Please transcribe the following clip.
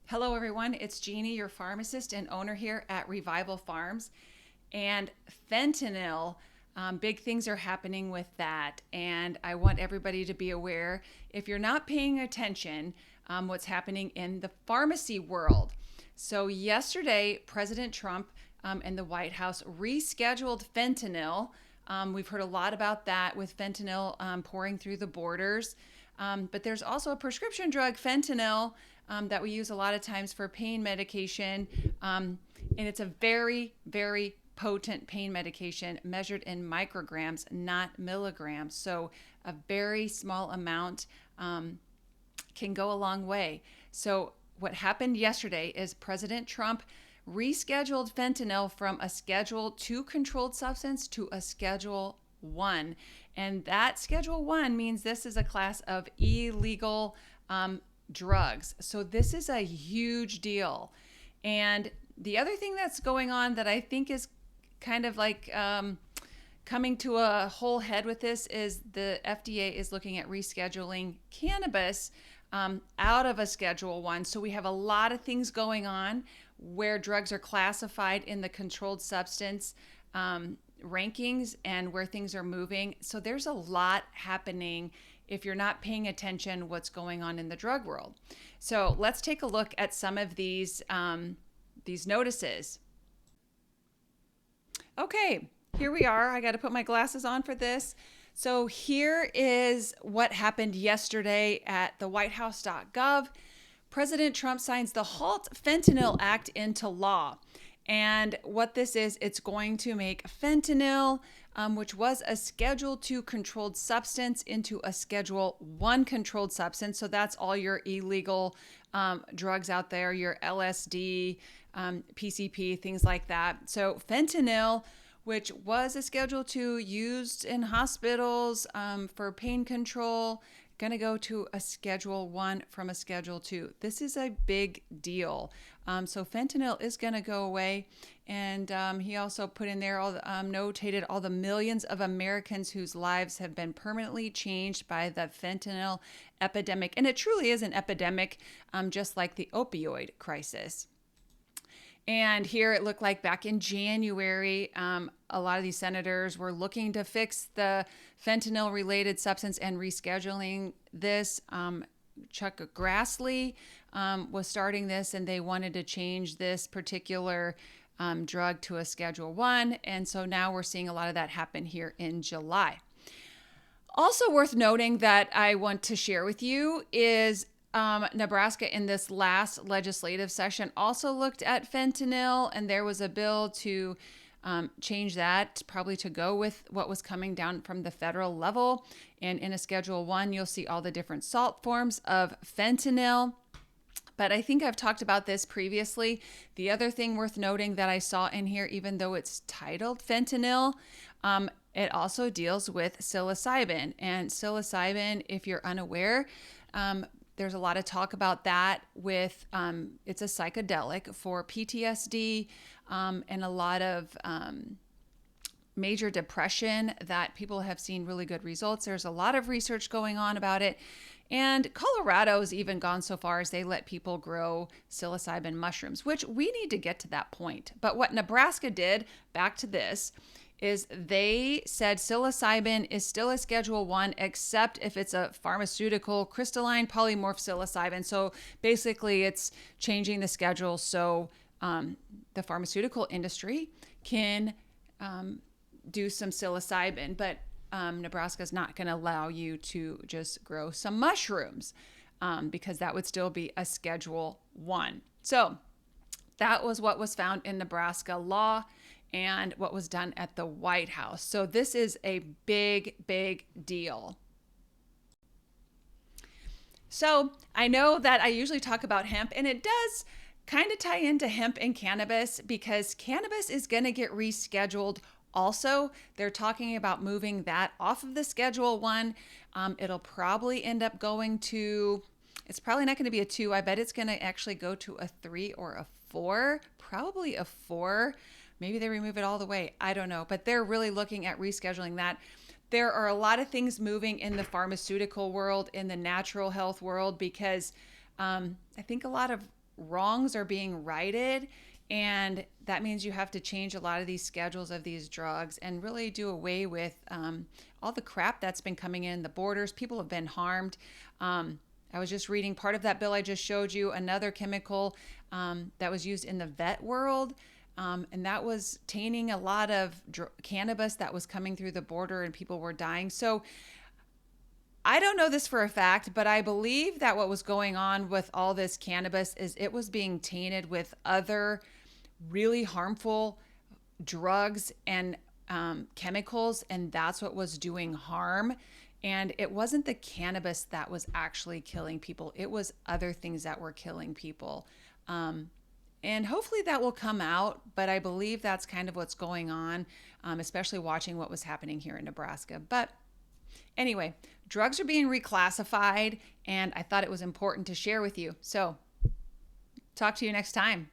Hello, everyone. It's Jeannie, your pharmacist and owner here at Revival Farms. And fentanyl, big things are happening with that. And I want everybody to be aware, if you're not paying attention, what's happening in the pharmacy world. So, yesterday, President Trump and the White House rescheduled fentanyl. We've heard a lot about that with fentanyl pouring through the borders. But there's also a prescription drug, fentanyl, that we use a lot of times for pain medication. And it's a very, very potent pain medication measured in micrograms, not milligrams. So a very small amount can go a long way. So what happened yesterday is President Trump rescheduled fentanyl from a Schedule 2 controlled substance to a Schedule 1. And that Schedule 1 means this is a class of illegal drugs. So this is a huge deal. And the other thing that's going on that I think is kind of like coming to a whole head with this is the FDA is looking at rescheduling cannabis out of a Schedule 1. So we have a lot of things going on where drugs are classified in the controlled substance rankings and where things are moving. So there's a lot happening if you're not paying attention what's going on in the drug world. So let's take a look at some of these notices. Okay, here we are. I got to put my glasses on for this. So here is what happened yesterday at the whitehouse.gov. President Trump signs the Halt Fentanyl Act into law. And what this is, it's going to make fentanyl, which was a Schedule 2 controlled substance, into a Schedule 1 controlled substance. So that's all your illegal drugs out there, your LSD, PCP, things like that. So fentanyl, which was a Schedule 2 used in hospitals for pain control, going to go to a Schedule 1 from a Schedule 2. This is a big deal. So fentanyl is going to go away. And he also put in there, notated all the millions of Americans whose lives have been permanently changed by the fentanyl epidemic. And it truly is an epidemic, just like the opioid crisis. And here it looked like back in January, a lot of these senators were looking to fix the fentanyl-related substance and rescheduling this. Chuck Grassley was starting this, and they wanted to change this particular drug to a Schedule 1. And so now we're seeing a lot of that happen here in July. Also worth noting that I want to share with you is Nebraska in this last legislative session also looked at fentanyl, and there was a bill to change that, probably to go with what was coming down from the federal level. And in a Schedule 1, you'll see all the different salt forms of fentanyl. But I think I've talked about this previously. The other thing worth noting that I saw in here, even though it's titled fentanyl, it also deals with psilocybin. And psilocybin, if you're unaware, there's a lot of talk about that with, it's a psychedelic for PTSD and a lot of major depression that people have seen really good results. There's a lot of research going on about it. And Colorado's even gone so far as they let people grow psilocybin mushrooms, which we need to get to that point. But what Nebraska did, back to this, is they said psilocybin is still a Schedule 1, except if it's a pharmaceutical crystalline polymorph psilocybin. So basically it's changing the schedule so the pharmaceutical industry can do some psilocybin, but Nebraska is not going to allow you to just grow some mushrooms because that would still be a Schedule 1. So that was what was found in Nebraska law and what was done at the White House. So this is a big, big deal. So I know that I usually talk about hemp, and it does kind of tie into hemp and cannabis because cannabis is going to get rescheduled. Also, they're talking about moving that off of the Schedule 1. It'll probably end up going to, it's probably not going to be a 2. I bet it's going to actually go to a 3 or a 4, probably a 4. Maybe they remove it all the way. I don't know. But they're really looking at rescheduling that. There are a lot of things moving in the pharmaceutical world, in the natural health world, because I think a lot of wrongs are being righted. And that means you have to change a lot of these schedules of these drugs and really do away with all the crap that's been coming in the borders. People have been harmed. I was just reading part of that bill I just showed you, another chemical that was used in the vet world. And that was tainting a lot of cannabis that was coming through the border, and people were dying. So I don't know this for a fact, but I believe that what was going on with all this cannabis is it was being tainted with other really harmful drugs and chemicals, and that's what was doing harm. And it wasn't the cannabis that was actually killing people. It was other things that were killing people. And hopefully that will come out, but I believe that's kind of what's going on, especially watching what was happening here in Nebraska. But anyway, drugs are being reclassified, and I thought it was important to share with you. So talk to you next time.